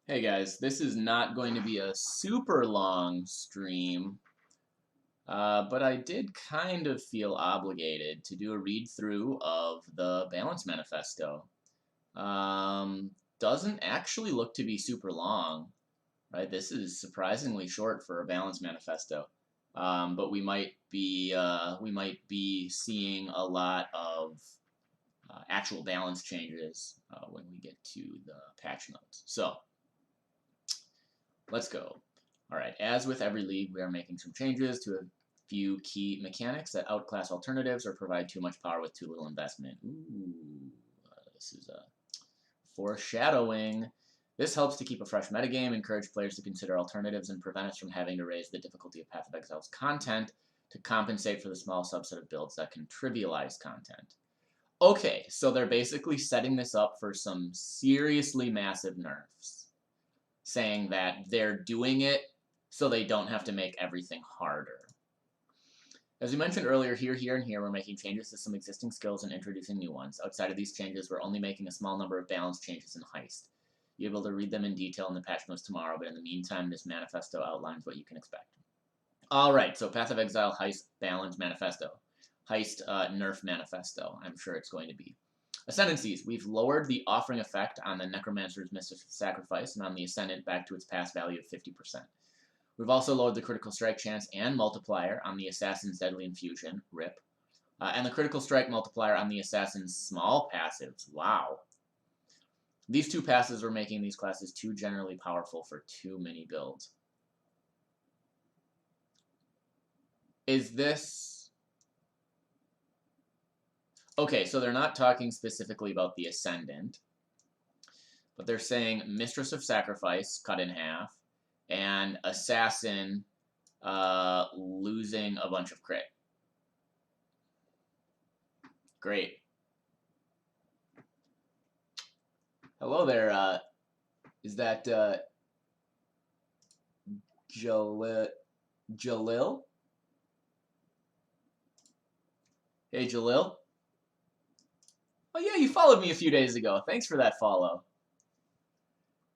Hey guys, this is not going to be a super long stream, but I did kind of feel obligated to do a read-through of the Balance Manifesto. Doesn't actually look to be super long, right? This is surprisingly short for a Balance Manifesto, but we might be seeing a lot of actual balance changes when we get to the patch notes. So. Let's go. All right, as with every league, we are making some changes to a few key mechanics that outclass alternatives or provide too much power with too little investment. Ooh, this is a foreshadowing. This helps to keep a fresh metagame, encourage players to consider alternatives, and prevent us from having to raise the difficulty of Path of Exile's content to compensate for the small subset of builds that can trivialize content. Okay, so they're basically setting this up for some seriously massive nerfs, saying that they're doing it so they don't have to make everything harder. As we mentioned earlier, here, and here, we're making changes to some existing skills and introducing new ones. Outside of these changes, we're only making a small number of balance changes in Heist. You'll be able to read them in detail in the patch notes tomorrow, but in the meantime, this manifesto outlines what you can expect. Alright, so Path of Exile, Heist, Balance, Manifesto. Heist, Nerf Manifesto, I'm sure it's going to be. Ascendancies. We've lowered the offering effect on the Necromancer's Mystic Sacrifice and on the Ascendant back to its past value of 50%. We've also lowered the critical strike chance and multiplier on the Assassin's Deadly Infusion, RIP, and the critical strike multiplier on the Assassin's small passives. Wow. These two passes were making these classes too generally powerful for too many builds. Is this... Okay, so they're not talking specifically about the Ascendant, but they're saying Mistress of Sacrifice cut in half, and Assassin losing a bunch of crit. Great. Hello there. Is that Jalil? Hey, Jalil. Oh yeah, you followed me a few days ago. Thanks for that follow.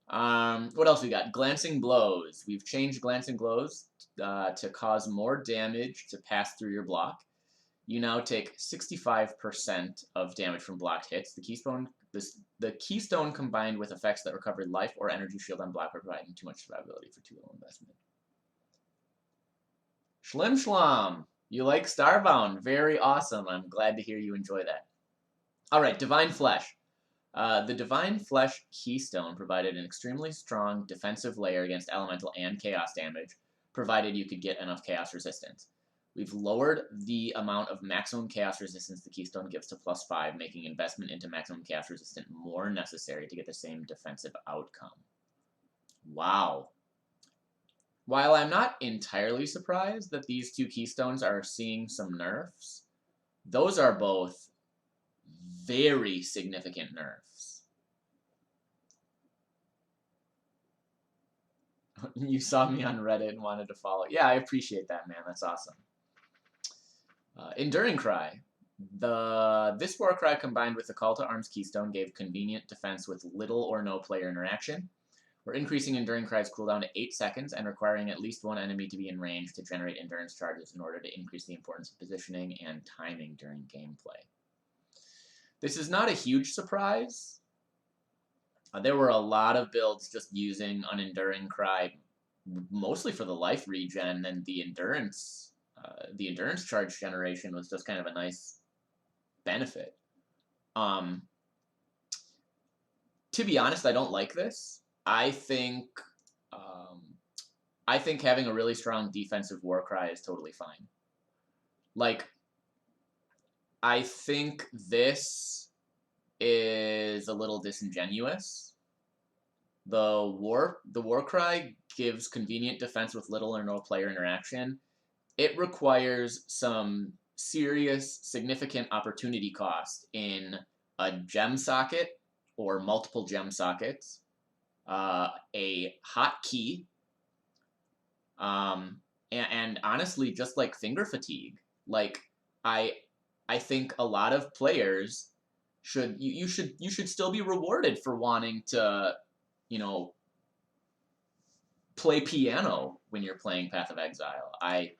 What else we got? Glancing Blows. We've changed Glancing Blows to cause more damage to pass through your block. You now take 65% of damage from blocked hits. The keystone combined with effects that recover life or energy shield on block, providing too much survivability for too little investment. Schlim Schlam. You like Starbound. Very awesome. I'm glad to hear you enjoy that. Alright, Divine Flesh. The Divine Flesh Keystone provided an extremely strong defensive layer against elemental and chaos damage, provided you could get enough chaos resistance. We've lowered the amount of maximum chaos resistance the Keystone gives to +5, making investment into maximum chaos resistance more necessary to get the same defensive outcome. Wow. While I'm not entirely surprised that these two Keystones are seeing some nerfs, those are both very significant nerfs. You saw me on Reddit and wanted to follow. Yeah, I appreciate that, man. That's awesome. Enduring Cry. This War Cry combined with the Call to Arms Keystone gave convenient defense with little or no player interaction. We're increasing Enduring Cry's cooldown to 8 seconds and requiring at least one enemy to be in range to generate endurance charges in order to increase the importance of positioning and timing during gameplay. This is not a huge surprise. There were a lot of builds just using an Enduring Cry, mostly for the life regen, and the endurance charge generation was just kind of a nice benefit. To be honest, I don't like this. I think having a really strong defensive War Cry is totally fine. Like, I think this is a little disingenuous. The War Cry gives convenient defense with little or no player interaction. It requires some serious, significant opportunity cost in a gem socket or multiple gem sockets, a hotkey, and honestly, just like finger fatigue. Like, I think a lot of players should still be rewarded for wanting to, play piano when you're playing Path of Exile. I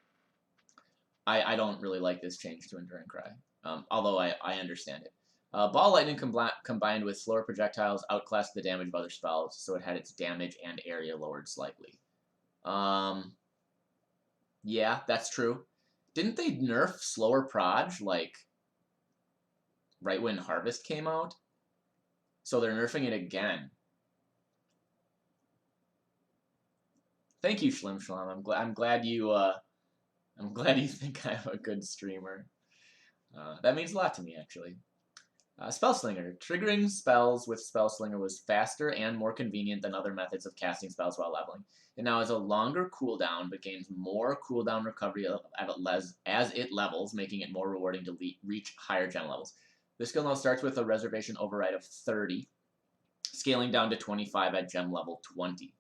don't really like this change to Enduring Cry, although I understand it. Ball Lightning combined with slower projectiles outclassed the damage of other spells, so it had its damage and area lowered slightly. Yeah, that's true. Didn't they nerf slower proj, like, right when Harvest came out? So they're nerfing it again. Thank you, Schlim Schlam. I'm glad you think I'm a good streamer. That means a lot to me, actually. Spellslinger. Triggering spells with Spellslinger was faster and more convenient than other methods of casting spells while leveling. It now has a longer cooldown, but gains more cooldown recovery as it levels, making it more rewarding to reach higher gem levels. This skill now starts with a reservation override of 30, scaling down to 25 at gem level 20.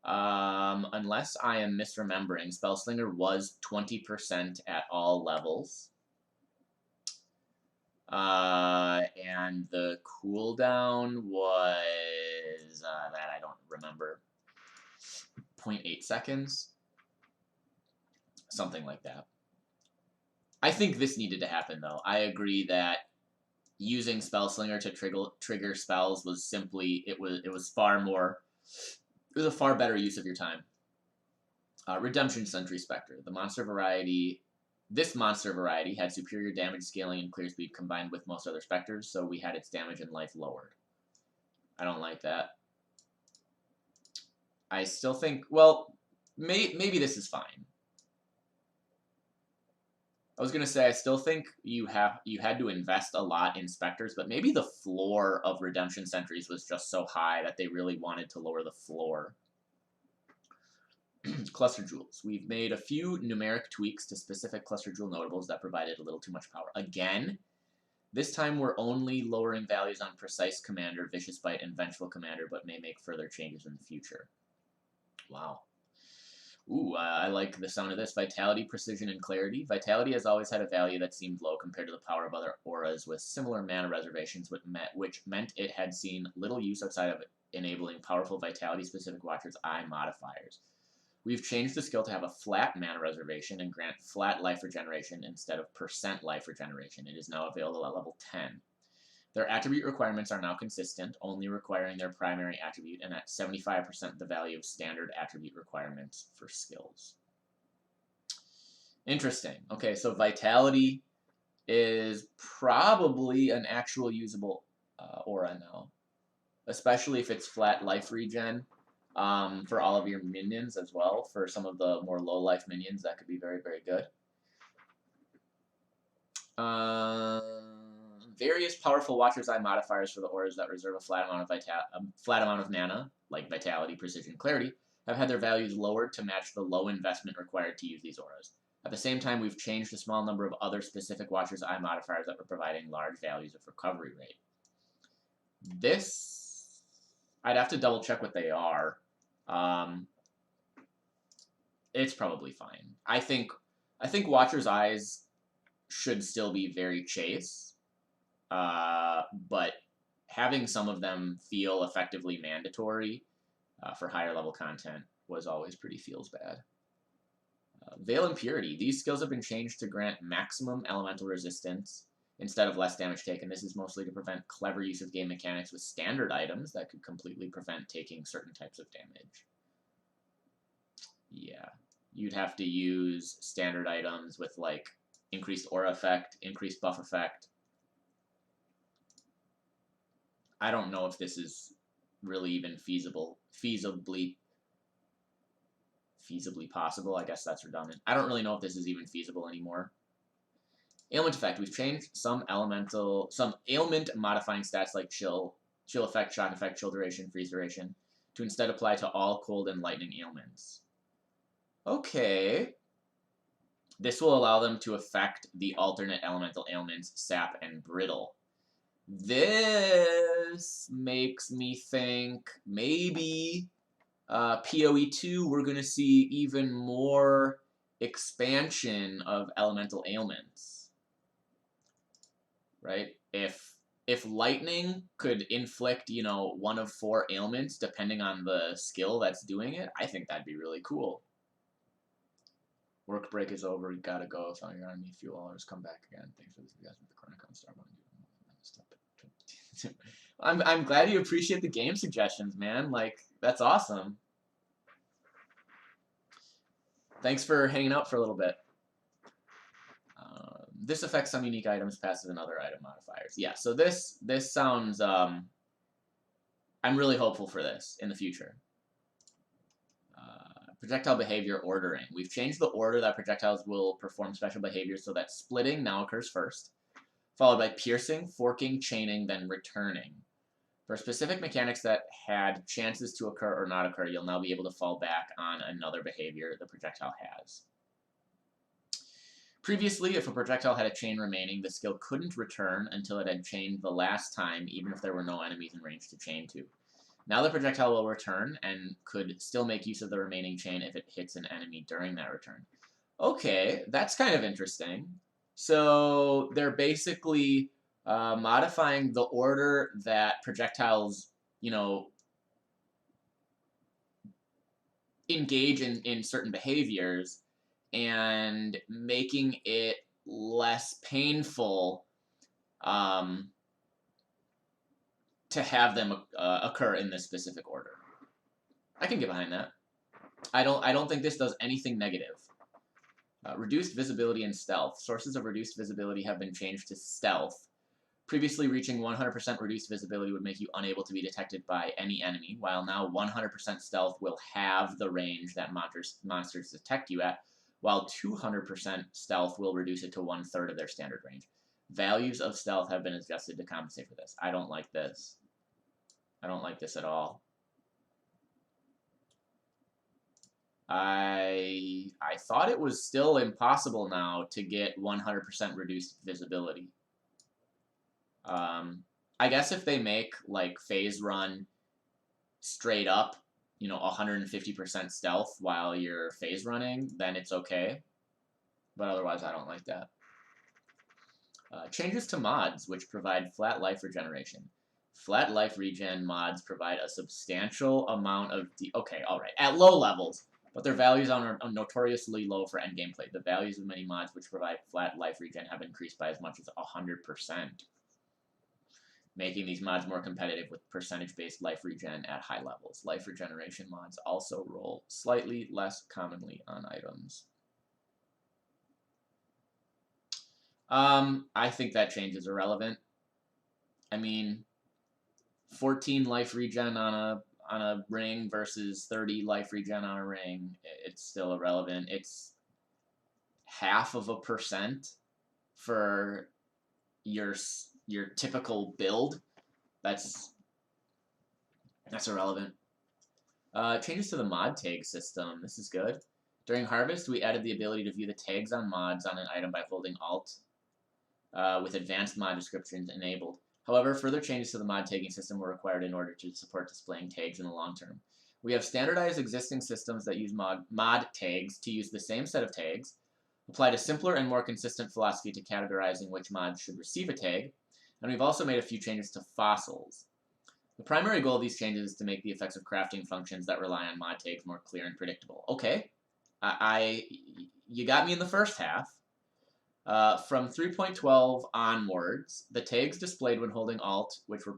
Unless I am misremembering, Spellslinger was 20% at all levels. And the cooldown was, that I don't remember, 0.8 seconds? Something like that. I think this needed to happen, though. I agree that using Spellslinger to trigger spells was simply, it was a far better use of your time. Redemption Sentry Spectre. This monster variety had superior damage scaling and clear speed combined with most other specters, so we had its damage and life lowered. I don't like that. I still think, well, maybe this is fine. I was gonna say I still think you had to invest a lot in specters, but maybe the floor of Redemption Sentries was just so high that they really wanted to lower the floor. Cluster Jewels. We've made a few numeric tweaks to specific Cluster Jewel notables that provided a little too much power. Again, this time we're only lowering values on Precise Commander, Vicious Bite, and Vengeful Commander, but may make further changes in the future. Wow. Ooh, I like the sound of this. Vitality, Precision, and Clarity. Vitality has always had a value that seemed low compared to the power of other auras with similar mana reservations, which meant it had seen little use outside of enabling powerful Vitality-specific Watcher's Eye modifiers. We've changed the skill to have a flat mana reservation and grant flat life regeneration instead of % life regeneration. It is now available at level 10. Their attribute requirements are now consistent, only requiring their primary attribute, and at 75% the value of standard attribute requirements for skills. Interesting. Okay, so Vitality is probably an actual usable aura now, especially if it's flat life regen. For all of your minions as well. For some of the more low life minions, that could be very, very good. Various powerful Watcher's Eye modifiers for the auras that reserve a flat amount of mana, like Vitality, Precision, Clarity, have had their values lowered to match the low investment required to use these auras. At the same time, we've changed a small number of other specific Watcher's Eye modifiers that were providing large values of recovery rate. This, I'd have to double check what they are. It's probably fine. I think Watcher's Eyes should still be very chase, but having some of them feel effectively mandatory for higher level content was always pretty feels bad. Veil and Purity. These skills have been changed to grant maximum elemental resistance instead of less damage taken. This is mostly to prevent clever use of game mechanics with standard items that could completely prevent taking certain types of damage. Yeah, you'd have to use standard items with like increased aura effect, increased buff effect. I don't know if this is really even feasibly possible. I guess that's redundant. I don't really know if this is even feasible anymore. Ailment effect. We've changed some ailment modifying stats like chill effect, shock effect, chill duration, freeze duration to instead apply to all cold and lightning ailments. Okay. This will allow them to affect the alternate elemental ailments, sap and brittle. This makes me think maybe PoE 2 we're going to see even more expansion of elemental ailments. Right? If if lightning could inflict, you know, one of 4 ailments depending on the skill that's doing it, I think that'd be really cool. Work break is over. You gotta go. Found your enemy fuel hours. Come back again. Thanks for this. You guys with the Chronicon Star. I'm glad you appreciate the game suggestions, man. Like, that's awesome. Thanks for hanging out for a little bit. This affects some unique items, passive and other item modifiers. Yeah, so this sounds, I'm really hopeful for this in the future. Projectile behavior ordering. We've changed the order that projectiles will perform special behaviors so that splitting now occurs first, followed by piercing, forking, chaining, then returning. For specific mechanics that had chances to occur or not occur, you'll now be able to fall back on another behavior the projectile has. Previously, if a projectile had a chain remaining, the skill couldn't return until it had chained the last time, even if there were no enemies in range to chain to. Now the projectile will return and could still make use of the remaining chain if it hits an enemy during that return. Okay, that's kind of interesting. So they're basically modifying the order that projectiles, you know, engage in certain behaviors and making it less painful to have them occur in this specific order. I can get behind that. I don't think this does anything negative. Reduced visibility and stealth. Sources of reduced visibility have been changed to stealth. Previously, reaching 100% reduced visibility would make you unable to be detected by any enemy, while now 100% stealth will have the range that monsters detect you at, while 200% stealth will reduce it to 1/3 of their standard range. Values of stealth have been adjusted to compensate for this. I don't like this. I don't like this at all. I thought it was still impossible now to get 100% reduced visibility. I guess if they make, like, phase run straight up, you know, 150% stealth while you're phase running, then it's okay. But otherwise, I don't like that. Changes to mods, which provide flat life regeneration. Flat life regen mods provide a substantial amount of... Okay, alright. At low levels, but their values are notoriously low for endgame play. The values of many mods which provide flat life regen have increased by as much as 100%. Making these mods more competitive with percentage-based life regen at high levels. Life regeneration mods also roll slightly less commonly on items. I think that change is irrelevant. I mean, 14 life regen on a ring versus 30 life regen on a ring, it's still irrelevant. It's 0.5% for your typical build. That's irrelevant. Changes to the mod tag system. This is good. During Harvest, we added the ability to view the tags on mods on an item by holding Alt with advanced mod descriptions enabled. However, further changes to the mod tagging system were required in order to support displaying tags in the long term. We have standardized existing systems that use mod tags to use the same set of tags, applied a simpler and more consistent philosophy to categorizing which mods should receive a tag, and we've also made a few changes to fossils. The primary goal of these changes is to make the effects of crafting functions that rely on mod tags more clear and predictable. Okay, you got me in the first half. From 3.12 onwards, the tags displayed when holding Alt, which were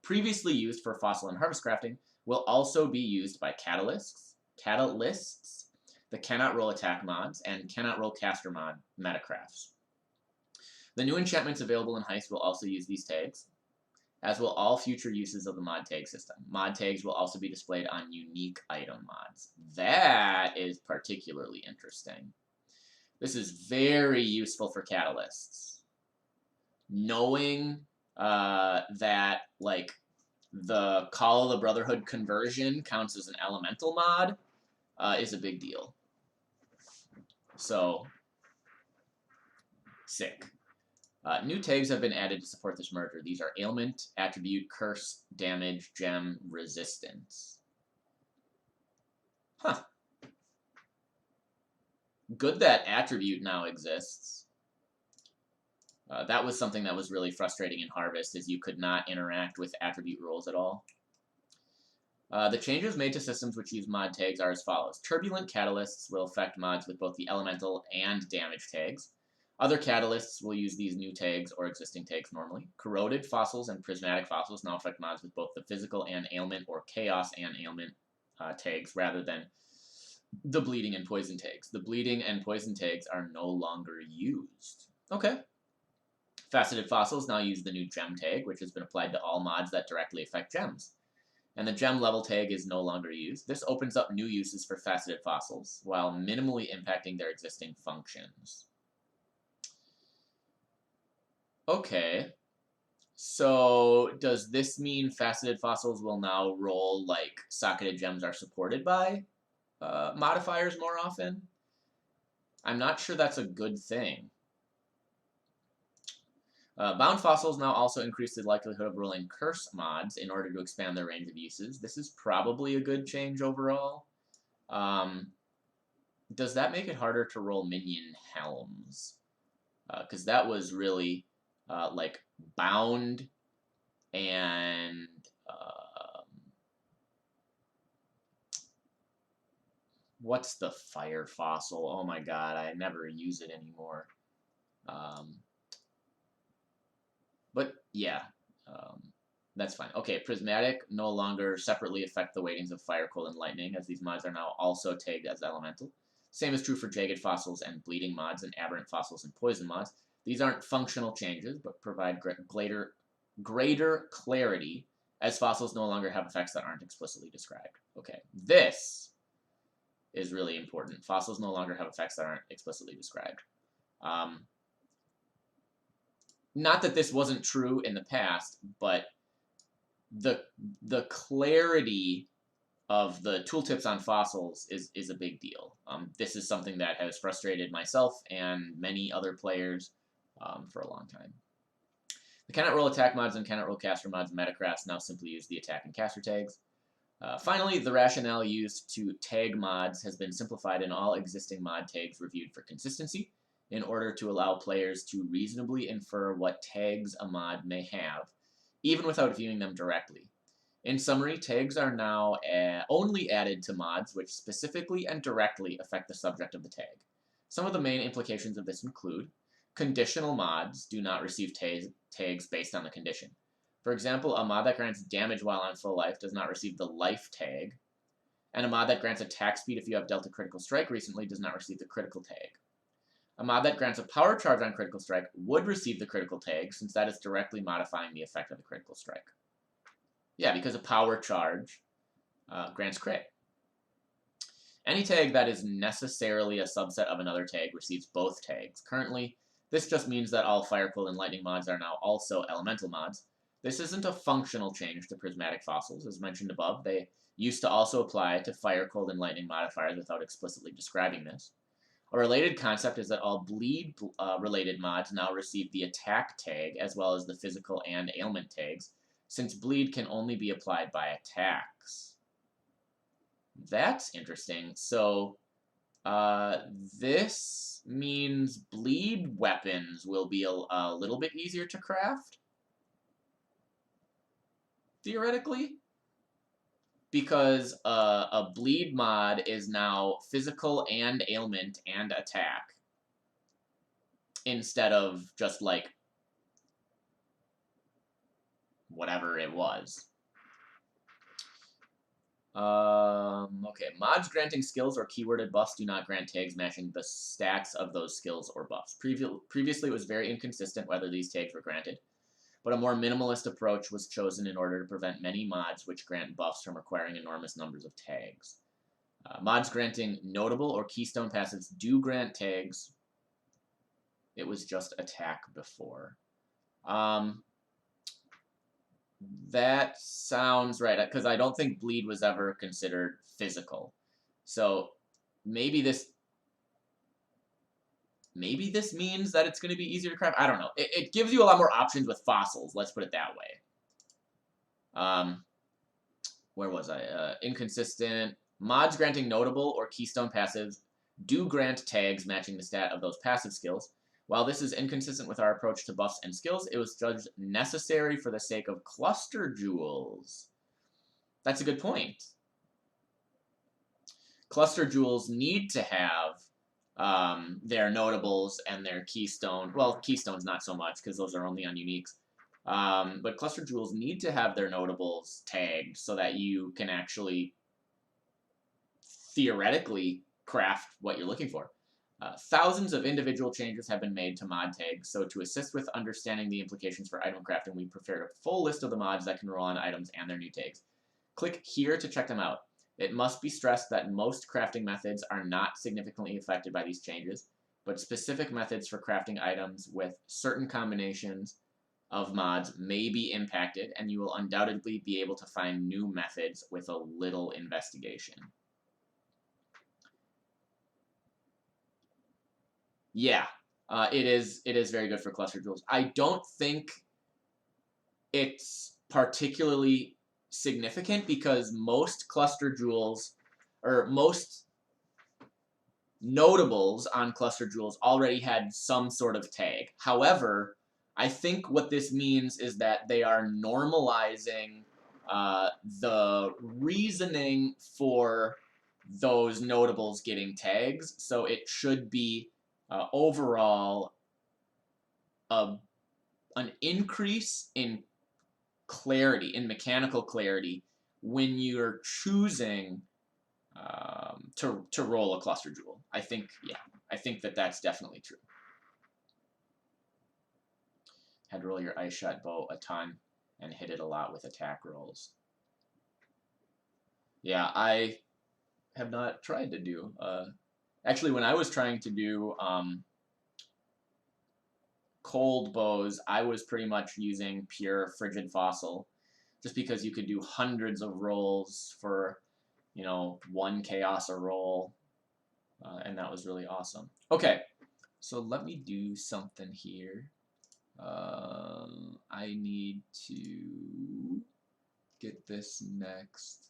previously used for fossil and harvest crafting, will also be used by catalysts, the cannot roll attack mods, and cannot roll caster mod metacrafts. The new enchantments available in Heist will also use these tags, as will all future uses of the mod tag system. Mod tags will also be displayed on unique item mods. That is particularly interesting. This is very useful for catalysts. Knowing that, like, the Call of the Brotherhood conversion counts as an elemental mod is a big deal. So, sick. New tags have been added to support this merger. These are Ailment, Attribute, Curse, Damage, Gem, Resistance. Huh. Good that Attribute now exists. That was something that was really frustrating in Harvest, is you could not interact with attribute rules at all. The changes made to systems which use mod tags are as follows. Turbulent catalysts will affect mods with both the elemental and damage tags. Other catalysts will use these new tags or existing tags normally. Corroded fossils and prismatic fossils now affect mods with both the physical and ailment or chaos and ailment tags rather than the bleeding and poison tags. The bleeding and poison tags are no longer used. Okay. Faceted fossils now use the new gem tag, which has been applied to all mods that directly affect gems. And the gem level tag is no longer used. This opens up new uses for faceted fossils, while minimally impacting their existing functions. Okay, so does this mean faceted fossils will now roll like socketed gems are supported by modifiers more often? I'm not sure that's a good thing. Bound fossils now also increase the likelihood of rolling curse mods in order to expand their range of uses. This is probably a good change overall. Does that make it harder to roll minion helms? Because that was really like bound and what's the fire fossil? Oh my god, I never use it anymore. But yeah, that's fine. Okay, prismatic no longer separately affect the weightings of fire, cold, and lightning, as these mods are now also tagged as elemental. Same is true for jagged fossils and bleeding mods and aberrant fossils and poison mods. These aren't functional changes, but provide greater clarity, as fossils no longer have effects that aren't explicitly described. Okay, this is really important. Fossils no longer have effects that aren't explicitly described. Not that this wasn't true in the past, but the clarity of the tooltips on fossils is a big deal. This is something that has frustrated myself and many other players for a long time. The cannot roll attack mods and cannot roll caster mods metacrafts now simply use the attack and caster tags. Finally, the rationale used to tag mods has been simplified in all existing mod tags reviewed for consistency, in order to allow players to reasonably infer what tags a mod may have, even without viewing them directly. In summary, tags are now only added to mods which specifically and directly affect the subject of the tag. Some of the main implications of this include conditional mods do not receive tags based on the condition. For example, a mod that grants damage while on full life does not receive the life tag, and a mod that grants attack speed if you have dealt a critical strike recently does not receive the critical tag. A mod that grants a power charge on critical strike would receive the critical tag, since that is directly modifying the effect of the critical strike. Yeah, because a power charge grants crit. Any tag that is necessarily a subset of another tag receives both tags. Currently, this just means that all fire, cold, and lightning mods are now also elemental mods. This isn't a functional change to prismatic fossils. As mentioned above, they used to also apply to fire, cold, and lightning modifiers without explicitly describing this. A related concept is that all bleed-related mods now receive the attack tag as well as the physical and ailment tags, since bleed can only be applied by attacks. That's interesting. So, this means bleed weapons will be a little bit easier to craft, theoretically, because a bleed mod is now physical and ailment and attack, instead of just like whatever it was. Okay, mods granting skills or keyworded buffs do not grant tags matching the stats of those skills or buffs. Previously, it was very inconsistent whether these tags were granted, but a more minimalist approach was chosen in order to prevent many mods which grant buffs from requiring enormous numbers of tags. Mods granting notable or keystone passives do grant tags. It was just attack before. That sounds right, because I don't think bleed was ever considered physical. So maybe this means that it's going to be easier to craft. I don't know. It gives you a lot more options with fossils. Let's put it that way. Where was I? Inconsistent. Mods granting notable or keystone passives do grant tags matching the stat of those passive skills, While this is inconsistent with our approach to buffs and skills, it was judged necessary for the sake of cluster jewels. That's a good point. Cluster jewels need to have their notables and their keystone. Well, keystones not so much because those are only on uniques. But cluster jewels need to have their notables tagged so that you can actually theoretically craft what you're looking for. Thousands of individual changes have been made to mod tags, so to assist with understanding the implications for item crafting, we prepared a full list of the mods that can roll on items and their new tags. Click here to check them out. It must be stressed that most crafting methods are not significantly affected by these changes, but specific methods for crafting items with certain combinations of mods may be impacted, and you will undoubtedly be able to find new methods with a little investigation. Yeah, it is very good for cluster jewels. I don't think it's particularly significant because most cluster jewels, or most notables on cluster jewels already had some sort of tag. However, I think what this means is that they are normalizing the reasoning for those notables getting tags, so it should be overall an increase in clarity, in mechanical clarity, when you're choosing to roll a cluster jewel. I think, yeah, I think that that's definitely true. Had to roll your ice shot bow a ton and hit it a lot with attack rolls. Yeah, I have not tried to do. Actually, when I was trying to do cold bows, I was pretty much using pure frigid fossil, just because you could do hundreds of rolls for, you know, 1 chaos a roll, and that was really awesome. Okay, so let me do something here. I need to get this next.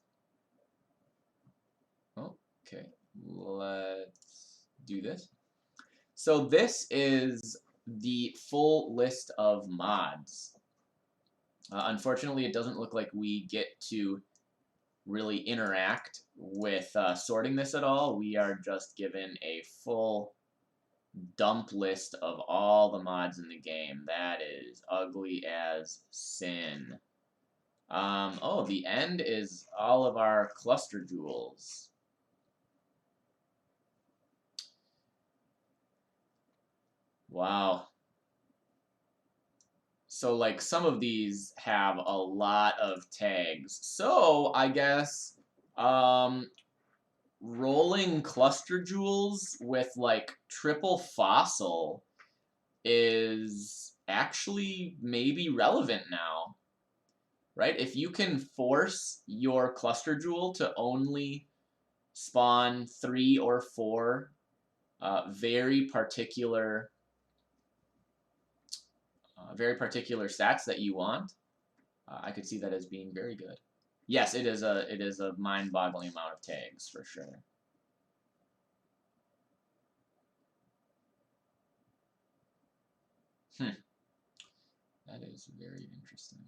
Oh, okay, let's do this. So this is the full list of mods. Unfortunately, it doesn't look like we get to really interact with sorting this at all. We are just given a full dump list of all the mods in the game. That is ugly as sin. Oh, the end is all of our cluster jewels. Wow. So, like, some of these have a lot of tags. So, I guess, rolling cluster jewels with, like, triple fossil is actually maybe relevant now, right? If you can force your cluster jewel to only spawn 3 or 4 very particular stats that you want, I could see that as being very good. Yes, it is a mind-boggling amount of tags for sure. That is very interesting.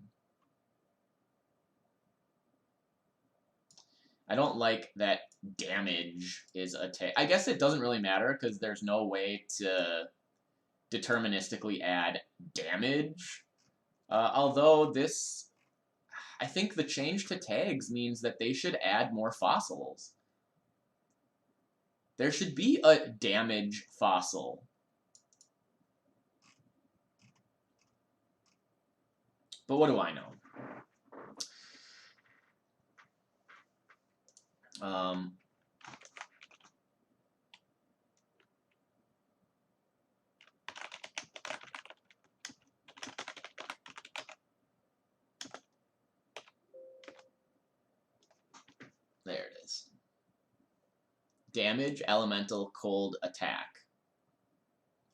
I don't like that damage is a tag. I guess it doesn't really matter because there's no way to deterministically add damage. Although this, I think the change to tags means that they should add more fossils. There should be a damage fossil. But what do I know? There it is. Damage, elemental, cold, attack.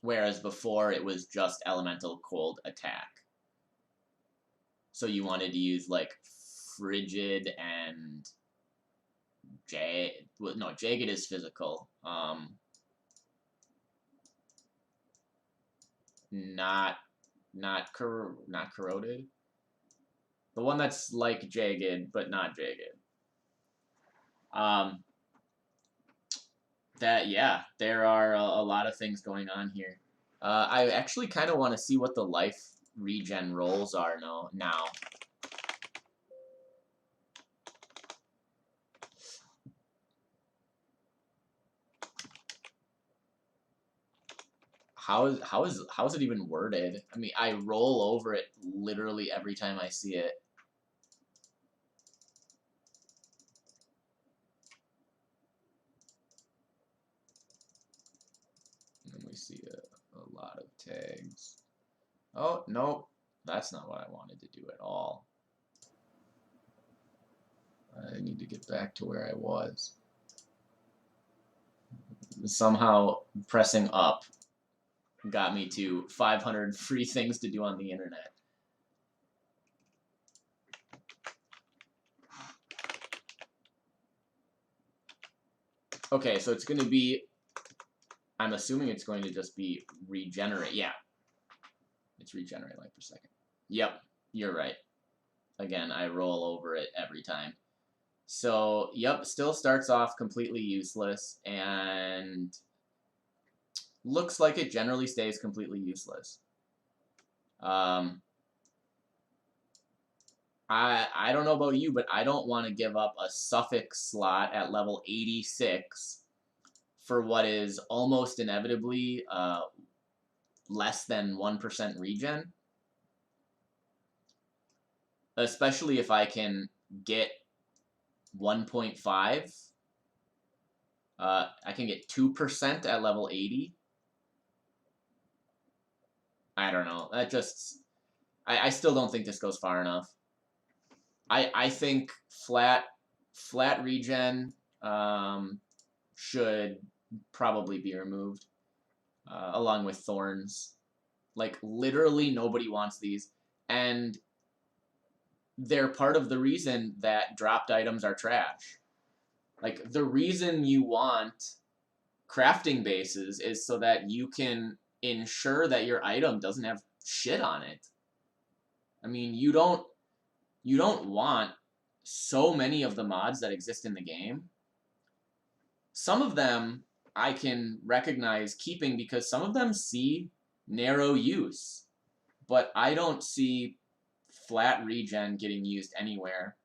Whereas before it was just elemental, cold, attack. So you wanted to use like frigid and jagged is physical. not corroded. The one that's like jagged, but not jagged. Yeah, there are a lot of things going on here. I actually kind of want to see what the life regen rolls are now. How is it even worded? I mean, I roll over it literally every time I see it. And we see a lot of tags. Oh, no, that's not what I wanted to do at all. I need to get back to where I was. Somehow pressing up got me to 500 free things to do on the internet. Okay, so it's going to be, I'm assuming it's going to just be regenerate. Yeah, it's regenerate life per second. Yep, you're right. Again, I roll over it every time. So, yep, still starts off completely useless, and looks like it generally stays completely useless. I don't know about you, but I don't want to give up a suffix slot at level 86 for what is almost inevitably less than 1% regen. Especially if I can get 1.5. I can get 2% at level 80. I don't know. That just... I still don't think this goes far enough. I think flat regen should probably be removed, along with thorns. Like, literally nobody wants these, and they're part of the reason that dropped items are trash. Like, the reason you want crafting bases is so that you can ensure that your item doesn't have shit on it. I mean, you don't want so many of the mods that exist in the game. Some of them I can recognize keeping because some of them see narrow use, but I don't see flat regen getting used anywhere,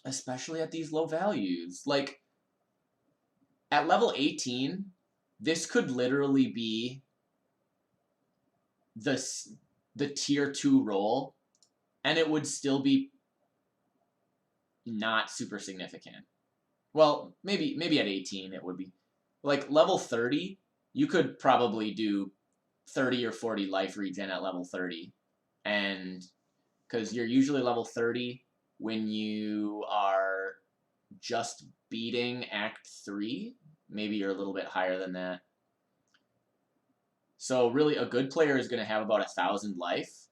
especially at these low values. Like, at level 18, this could literally be the tier 2 roll, and it would still be not super significant. Well, maybe at 18 it would be. Like, level 30, you could probably do 30 or 40 life regen at level 30. And because you're usually level 30 when you are just beating Act 3. Maybe you're a little bit higher than that. So really, a good player is going to have about 1,000 life.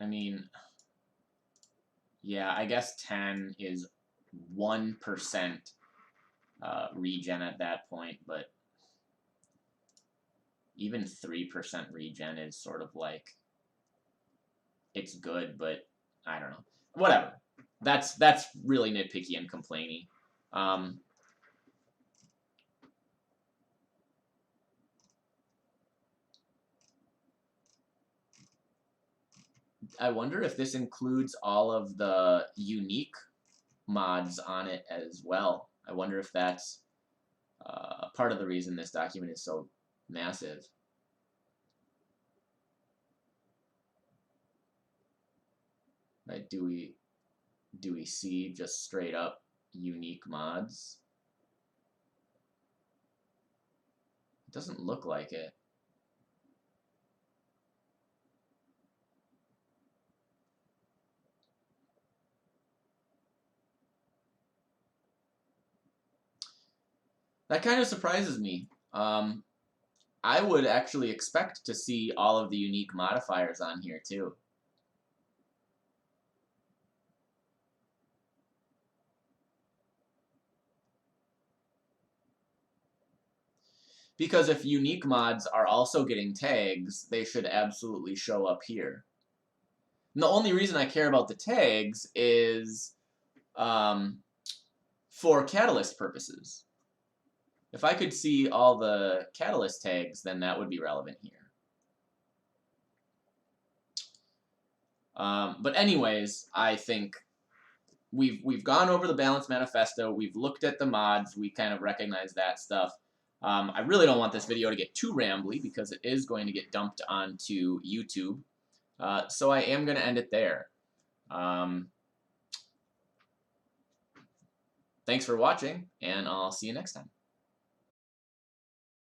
I mean, yeah, I guess 10 is 1% regen at that point, but even 3% regen is sort of like, it's good, but I don't know. Whatever. That's really nitpicky and complainy. I wonder if this includes all of the unique mods on it as well. I wonder if that's part of the reason this document is so massive. Right? Do we see just straight up unique mods? It doesn't look like it. That kind of surprises me. I would actually expect to see all of the unique modifiers on here too. Because if unique mods are also getting tags, they should absolutely show up here. And the only reason I care about the tags is for catalyst purposes. If I could see all the catalyst tags, then that would be relevant here. But anyways, I think we've gone over the Balanced Manifesto. We've looked at the mods. We kind of recognize that stuff. I really don't want this video to get too rambly because it is going to get dumped onto YouTube. So I am going to end it there. Thanks for watching, and I'll see you next time.